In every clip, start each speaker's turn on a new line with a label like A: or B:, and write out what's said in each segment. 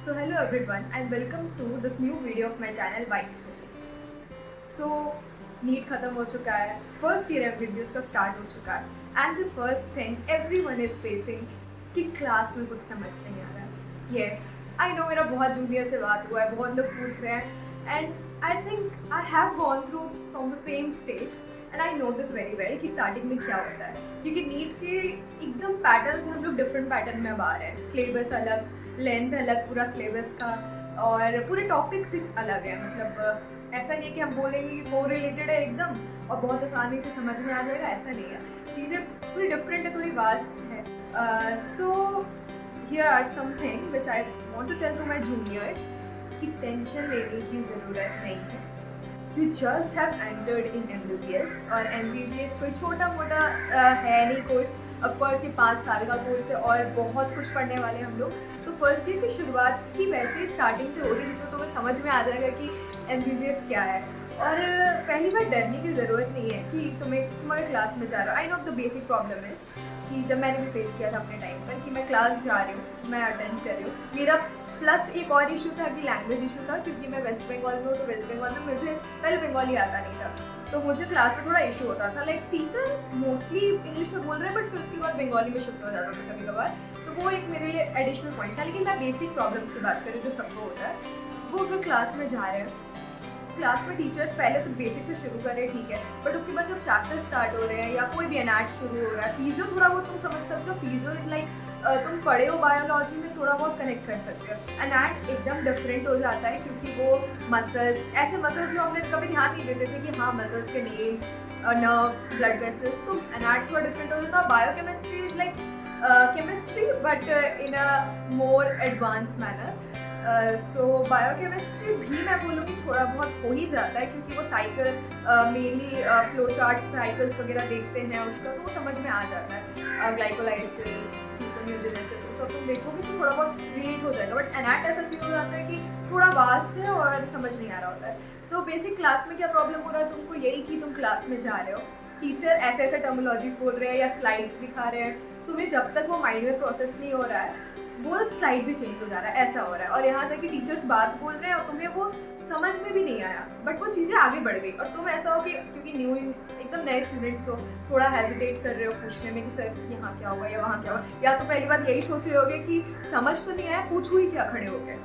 A: So hello everyone and welcome to this new video of my channel Vibes Only. So NEET खत्म हो चुका है, first year MBBS का start हो चुका है and the first thing everyone is facing कि क्लास में कुछ समझ नहीं आ रहा है. यस आई नो, मेरा बहुत जूनियर से बात हुआ है, बहुत लोग पूछ रहे हैं and I think I have gone through from the same stage and I know this very well कि स्टार्टिंग में क्या होता है, क्योंकि नीट के एकदम पैटर्न हम लोग डिफरेंट पैटर्न में अब आ रहे हैं. सिलेबस अलग, लेंथ अलग पूरा सिलेबस का, और पूरे टॉपिक्स ही अलग है. मतलब ऐसा नहीं है कि हम बोलेंगे कि को रिलेटेड है एकदम और बहुत आसानी से समझ में आ जाएगा, ऐसा नहीं है. चीज़ें थोड़ी डिफरेंट है, थोड़ी वास्ट है. So here are something which I want to tell to my juniors कि टेंशन लेने की ज़रूरत नहीं है. You just have entered in MBBS और MBBS कोई छोटा मोटा है नहीं कोर्स. ऑफकोर्स ये 5 साल का कोर्स है और बहुत कुछ पढ़ने वाले हम लोग. तो फर्स्ट ईयर की शुरुआत ही वैसे ही स्टार्टिंग से होगी जिसमें तुम्हें समझ में आ जाएगा कि MBBS क्या है. और पहली बार डरने की ज़रूरत नहीं है कि तुम अगर क्लास में जा रहे हो. I know the basic problem is कि जब मैंने भी फेस किया था अपने टाइम पर कि मैं क्लास जा रही हूँ, मैं अटेंड कर रही हूँ. मेरा प्लस एक और इशू था कि लैंग्वेज इशू था, क्योंकि मैं वेस्ट बंगाल में हूँ. तो वेस्ट बंगाल में मुझे पहले बंगाली आता नहीं था, तो मुझे क्लास में थोड़ा इशू होता था. लाइक टीचर मोस्टली इंग्लिश में बोल रहे हैं बट फिर उसके बाद बंगाली में शिफ्ट हो जाता था कभी कभार. तो वो एक मेरे लिए एडिशनल पॉइंट था. लेकिन मैं बेसिक प्रॉब्लम्स की बात करूँ जो सबको होता है, वो अगर क्लास में जा रहे हैं, क्लास में टीचर्स पहले तो बेसिक से शुरू कर रहे हैं, ठीक है, बट उसके बाद जब चैप्टर स्टार्ट हो रहे हैं या कोई भी एनएट शुरू हो रहा है, फिजियो थोड़ा बहुत तुम समझ सकते हो. फिजियो इज लाइक तुम पढ़े हो बायोलॉजी में, थोड़ा बहुत कनेक्ट कर सकते हो. एनएट एकदम डिफरेंट हो जाता है क्योंकि वो मसल्स, ऐसे मसल्स जो हमने कभी ध्यान नहीं देते थे कि हाँ मसल्स के नेम, नर्व्स, ब्लड वेसल्स, तो एनएट थोड़ा डिफरेंट हो जाता है. Biochemistry is like chemistry but in a more advance manner. So biochemistry भी मैं बोलूँगी थोड़ा बहुत हो ही जाता है क्योंकि वो cycle mainly flow chart cycles वगैरह देखते हैं उसका, तो वो समझ में आ जाता है. ग्लाइकोलाइसिस, ग्लूकोनियोजेनेसिस, वो सब तुम देखोगे तो थोड़ा बहुत रिलेट हो जाएगा. बट एनएट ऐसा चीज़ हो जाता है कि थोड़ा वास्ट है और समझ नहीं आ रहा होता है. तो बेसिक क्लास में क्या प्रॉब्लम हो रहा है तुमको, यही कि तुम क्लास में जा रहे हो, टीचर ऐसे ऐसे टर्मिनोलॉजीज बोल रहे हैं या स्लाइड्स दिखा रहे हैं, तुम्हें जब तक वो माइंड में प्रोसेस नहीं हो रहा है वो स्लाइड भी चेंज हो जा रहा है, ऐसा हो रहा है. और यहाँ तक कि टीचर्स बात बोल रहे हैं और तुम्हें वो समझ में भी नहीं आया, बट वो चीज़ें आगे बढ़ गई और तुम ऐसा हो कि क्योंकि न्यू एकदम नए स्टूडेंट्स हो, थोड़ा हेजिटेट कर रहे हो पूछने में कि सर यहाँ क्या होगा या वहाँ क्या होगा, या तो पहली बात यही सोच रहे होगे कि समझ तो नहीं आया, पूछू ही क्या खड़े हो गए.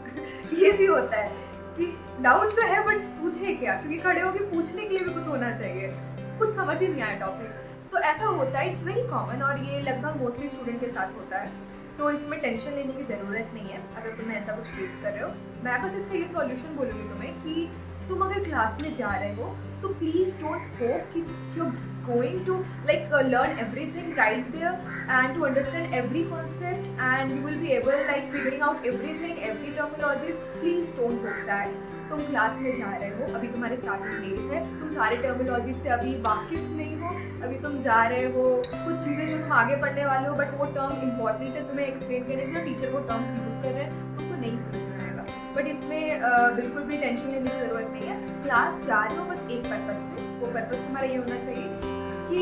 A: ये भी होता है कि डाउट तो है बट पूछे क्या, क्योंकि खड़े होके पूछने के लिए भी कुछ होना चाहिए, कुछ समझ ही नहीं आया टॉपिक. तो ऐसा होता है, इट्स वेरी कॉमन और ये लगभग मोस्टली स्टूडेंट के साथ होता है. तो इसमें टेंशन लेने की ज़रूरत नहीं है अगर तुम्हें ऐसा कुछ फेस कर रहे हो. मैं बस इसका ये सॉल्यूशन बोलूँगी तुम्हें कि तुम अगर क्लास में जा रहे हो तो प्लीज़ डोंट होप कि you going to like learn everything right there and to understand every concept and you will be able like figuring out everything, every terminologies. Please don't hope that. तुम class में जा रहे हो, अभी तुम्हारे starting days है, तुम सारे टर्मिनोलॉजी से अभी वाकिफ नहीं हो, अभी तुम जा रहे हो, कुछ चीज़ें जो तुम आगे पढ़ने वाले हो बट वो टर्म इंपॉर्टेंट है तुम्हें एक्सप्लेन करने के लिए, टीचर वो टर्म्स यूज़ कर रहे हैं, तुमको नहीं समझ में आएगा. बट इसमें बिल्कुल भी टेंशन लेने की ज़रूरत नहीं है. क्लास जा रहे हो बस एक पर्पज़ से, वो पर्पज़ तुम्हारा ये होना चाहिए कि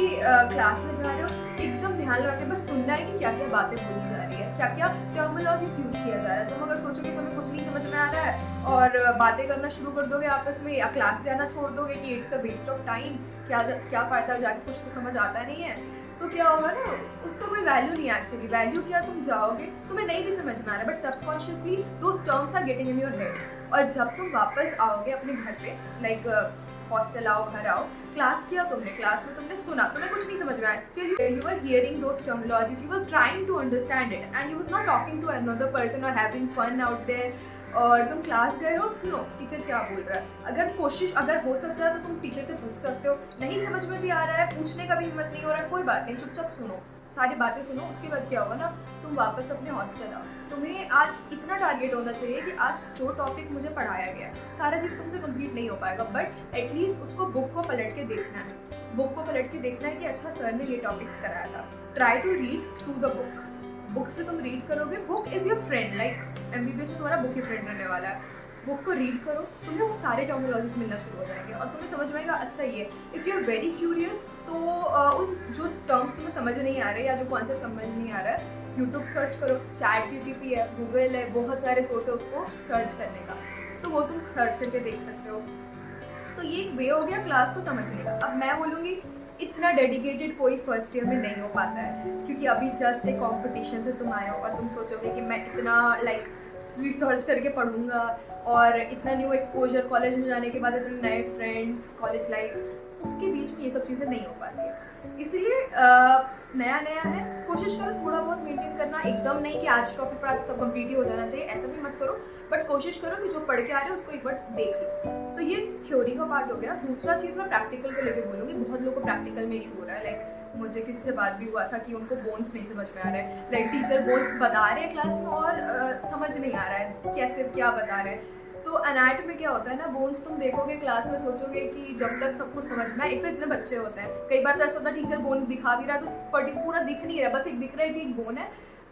A: क्लास में जा रहे हो एकदम ध्यान लगा के बस सुनना है कि क्या क्या बातें बोली जा रही है, क्या क्या टर्मिनोलॉजीज यूज़ किया जा रहा है. तुम अगर सोचोगे तुम्हें कुछ नहीं समझ में आ रहा है और बातें करना शुरू कर दोगे आपस में या क्लास जाना छोड़ दोगे कि it's a waste of time, क्या फ़ायदा, जाके कुछ तो समझ आता नहीं है, तो क्या होगा ना, उसका कोई वैल्यू नहीं है. एक्चुअली वैल्यू क्या, तुम जाओगे, तुम्हें नहीं भी समझ में आ रहा है but subconsciously those terms are getting in your head. और जब तुम वापस आओगे अपने घर पे, लाइक हॉस्टल आओ, घर आओ, क्लास किया तुमने, क्लास में तुमने सुना, तुम्हें कुछ नहीं समझ में आया, still you are hearing those terminologies, you were trying to understand it and you were not talking to another person और हैविंग फन आउट देयर. और तुम क्लास गए हो, सुनो टीचर क्या बोल रहा है, अगर हो सकता है तो तुम टीचर से पूछ सकते हो. नहीं समझ में भी आ रहा है, पूछने का भी हिम्मत नहीं हो रहा है, कोई बात नहीं, चुपचाप सुनो, सारी बातें सुनो. उसके बाद क्या होगा ना, तुम वापस अपने हॉस्टल आओ. तुम्हें आज इतना टारगेट होना चाहिए कि आज जो टॉपिक मुझे पढ़ाया गया सारा चीज़ तुमसे कंप्लीट नहीं हो पाएगा बट एटलीस्ट उसको बुक को पलट के देखना है. बुक को पलट के देखना है कि अच्छा सर ने ये टॉपिक्स कराया था. Try to read through the book. Book से तुम रीड करोगे, book is your friend. Like MBBS में तुम्हारा बुक ही फ्रेंड रहने वाला है. बुक को रीड करो, तुम्हें वो सारे टर्मिनोलॉजीज मिलना शुरू हो जाएंगे और तुम्हें समझ में आएगा अच्छा ये। If you are very curious तो उन जो टर्म्स तुम्हें समझ नहीं आ रहे या जो कॉन्सेप्ट समझ नहीं आ रहा है, यूट्यूब सर्च करो, चैट जीटीपी है, गूगल है, बहुत सारे सोर्स है उसको सर्च करने का, तो वो तुम सर्च करके देख सकते हो। तो ये एक वे हो गया क्लास को समझने का। अब मैं बोलूँगी इतना डेडिकेटेड कोई फर्स्ट ईयर में नहीं हो पाता है, क्योंकि अभी जस्ट एक कॉम्पिटिशन से तुम आए हो और तुम सोचोगे कि मैं इतना लाइक रिसर्च करके पढ़ूंगा और इतना न्यू एक्सपोजर, कॉलेज में जाने के बाद इतने नए फ्रेंड्स, कॉलेज लाइफ, उसके बीच में ये सब चीज़ें नहीं हो पाती है। इसीलिए नया नया है, कोशिश करो थोड़ा बहुत मेंटेन करना, एकदम नहीं कि आज टॉपिक पढ़ा तो सब कंप्लीट ही हो जाना चाहिए, ऐसा भी मत करो, बट कोशिश करो कि जो पढ़ के आ रहे हो उसको एक बार देख लो। तो ये थ्योरी का पार्ट हो गया। दूसरा चीज़ मैं प्रैक्टिकल को लेकर बोलूँगी। बहुत लोगों को प्रैक्टिकल में इशू हो रहा है, लाइक मुझे किसी से बात भी हुआ था कि उनको बोन्स नहीं समझ में आ रहा है, लाइक टीचर बोन्स बता रहे हैं क्लास में और समझ नहीं आ रहा है कैसे क्या बता रहे हैं। तो एनाटॉमी में क्या होता है ना, बोन्स तुम देखोगे क्लास में सोचोगे कि जब तक सब कुछ समझ में आए, एक तो इतने बच्चे होते हैं, कई बार तो ऐसा होता है टीचर बोन दिखा भी रहा है तो पूरा दिख नहीं रहा, बस एक दिख रहा है कि एक बोन है,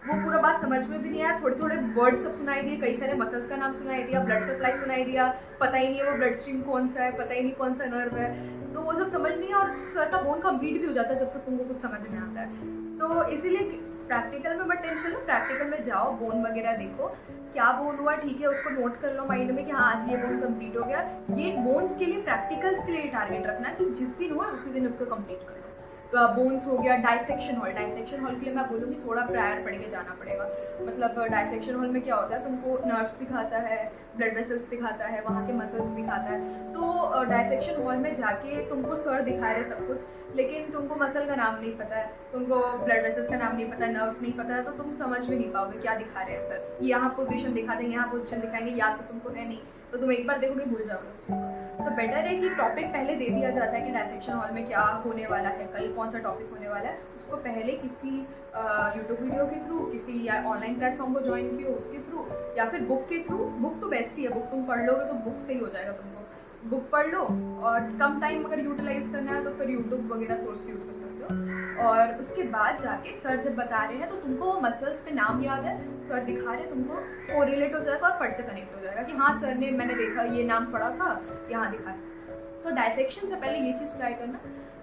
A: वो पूरा बात समझ में भी नहीं आया, थोड़े थोड़े वर्ड सब सुनाई दिए, कई सारे मसल्स का नाम सुनाई दिया, ब्लड सप्लाई सुनाई दिया, पता ही नहीं है वो ब्लड स्ट्रीम कौन सा है, पता ही नहीं कौन सा नर्व है, तो वो सब समझ नहीं है और सर का बोन कंप्लीट भी हो जाता है जब तक तुमको कुछ समझ में आता है। तो इसीलिए प्रैक्टिकल में मत टेंशन लो, प्रैक्टिकल में जाओ, बोन वगैरह देखो, क्या बोन हुआ ठीक है, उसको नोट कर लो माइंड में कि हाँ आज ये बोन कंप्लीट हो गया। ये बोन्स के लिए, प्रैक्टिकल्स के लिए टारगेट रखना कि जिस दिन हुआ उसी दिन उसको कंप्लीट कर लो। बोन्स हो गया, डाइसेक्शन हॉल, डाइसेक्शन हॉल के लिए मैं बोलूँगी थोड़ा प्रायर पढ़ के जाना पड़ेगा। मतलब डाइसेक्शन हॉल में क्या होता है, तुमको नर्व्स दिखाता है, ब्लड वेसल्स दिखाता है, वहाँ के मसल्स दिखाता है। तो डाइसेक्शन हॉल में जाके तुमको सर दिखा रहे सब कुछ, लेकिन तुमको मसल का नाम नहीं पता है, तुमको ब्लड वेसल्स का नाम नहीं पता है, नर्व्स नहीं पता है, तो तुम समझ में नहीं पाओगे क्या दिखा रहे हैं सर। यहाँ पोजीशन दिखा देंगे, यहाँ पोजीशन दिखाएंगे, याद तो तुमको है नहीं, तो तुम एक बार देखोगे भूल जाओगे उस चीज़ को। तो बेटर है कि टॉपिक पहले दे दिया जाता है कि डाइसेक्शन हॉल में क्या होने वाला है, कल कौन सा टॉपिक होने वाला है, उसको पहले किसी यूट्यूब वीडियो के थ्रू, किसी या ऑनलाइन प्लेटफॉर्म को ज्वाइन किया उसके थ्रू, या फिर बुक के थ्रू। बुक तो बेस्ट ही है, बुक तुम पढ़ लोगे तो बुक से ही हो जाएगा तुमको, बुक पढ़ लो। और कम टाइम अगर यूटिलाइज करना है तो फिर यूट्यूब वगैरह सोर्स यूज़ कर सकते हो। और उसके बाद जाके सर जब बता रहे हैं तो तुमको वो मसल्स के नाम याद है, सर दिखा रहे हैं, तुमको वो रिलेट हो जाएगा और फट से कनेक्ट हो जाएगा कि हाँ सर ने, मैंने देखा ये नाम पढ़ा था, यहाँ दिखा। तो डाइसेक्शन से पहले ये चीज़ ट्राई करना।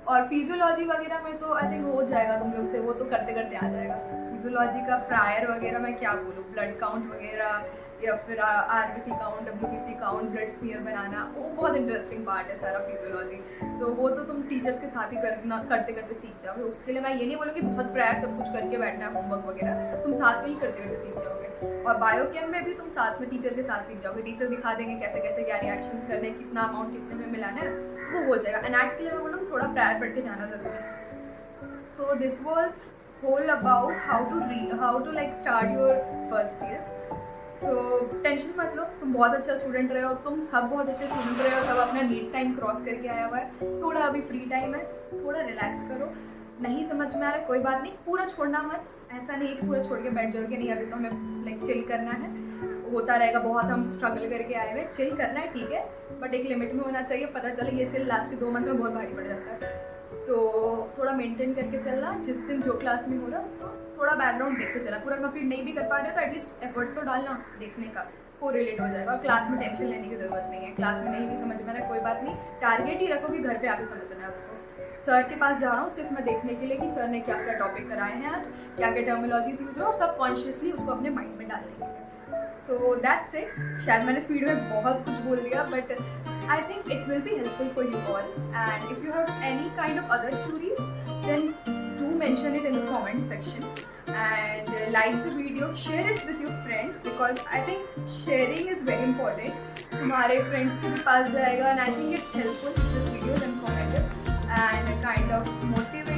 A: और फिजियोलॉजी वगैरह में तो आई थिंक हो जाएगा तुम लोग से, वो तो करते करते आ जाएगा। फिजियोलॉजी का प्रायर वगैरह मैं क्या बोलूँ, ब्लड काउंट वगैरह या फिर RBC count, WBC count, blood smear बनाना, वो बहुत इंटरेस्टिंग पार्ट है सारा फिजियोलॉजी। तो वो तो तुम टीचर्स के साथ ही करते करते सीख जाओगे। उसके लिए मैं ये नहीं बोलूँगी बहुत प्रायर सब कुछ करके बैठना है, होमवर्क वगैरह तुम साथ में ही करते करते सीख जाओगे। और बायोकेम में भी तुम साथ में टीचर के साथ सीख जाओगे, टीचर दिखा देंगे कैसे कैसे क्या रिएक्शंस करने, कितना अमाउंट कितने में मिलाना है, वो हो जाएगा। एनाट के लिए मैं बोलूँगी थोड़ा प्रायर पढ़ के जाना जरूरी है। So this was whole about how to like start your first year. So tension मत लो, तुम बहुत अच्छा स्टूडेंट रहे हो, तुम सब बहुत अच्छे स्टूडेंट रहे हो, सब अपना नीट टाइम क्रॉस करके आया हुआ है। थोड़ा अभी फ्री टाइम है, थोड़ा रिलैक्स करो, नहीं समझ में आ रहा है कोई बात नहीं, पूरा छोड़ना मत। ऐसा नहीं कि पूरा छोड़ के बैठ जाओगे, नहीं अभी तो हमें लाइक चिल करना है, होता रहेगा बहुत, हम स्ट्रगल करके आए हुए, चिल करना है ठीक है, बट एक लिमिट में होना चाहिए। पता चले ये चिल लास्ट के 2 मंथ में बहुत भारी पड़ जाता है, तो थोड़ा मेंटेन करके चलना। जिस दिन जो क्लास में हो रहा है उसको थोड़ा बैकग्राउंड देख के चलना, पूरा कंप्लीट नहीं भी कर पा रहे हो तो एटलीस्ट एफर्ट तो डालना देखने का, वो रिलेट हो जाएगा। और क्लास में टेंशन लेने की जरूरत नहीं है, क्लास में नहीं भी समझ में आ रहा है कोई बात नहीं, टारगेट ही रखो कि घर पे आके समझना है उसको। सर के पास जा रहा हूँ सिर्फ मैं देखने के लिए कि सर ने क्या क्या टॉपिक कराए हैं आज, क्या क्या टर्मिनोलॉजीज यूज हो, और सब कॉन्शियसली उसको अपने माइंड में डालने के लिए। So that's it. शायद मैंने स्पीड में बहुत कुछ बोल दिया, but I think it will be helpful for you all, and if you have any kind of other queries then do mention it in the comment section, and like the video, share it with your friends because I think sharing is very important. तुम्हारे friends के भी पास जाएगा, and I think it's helpful if this video is informative and kind of motivating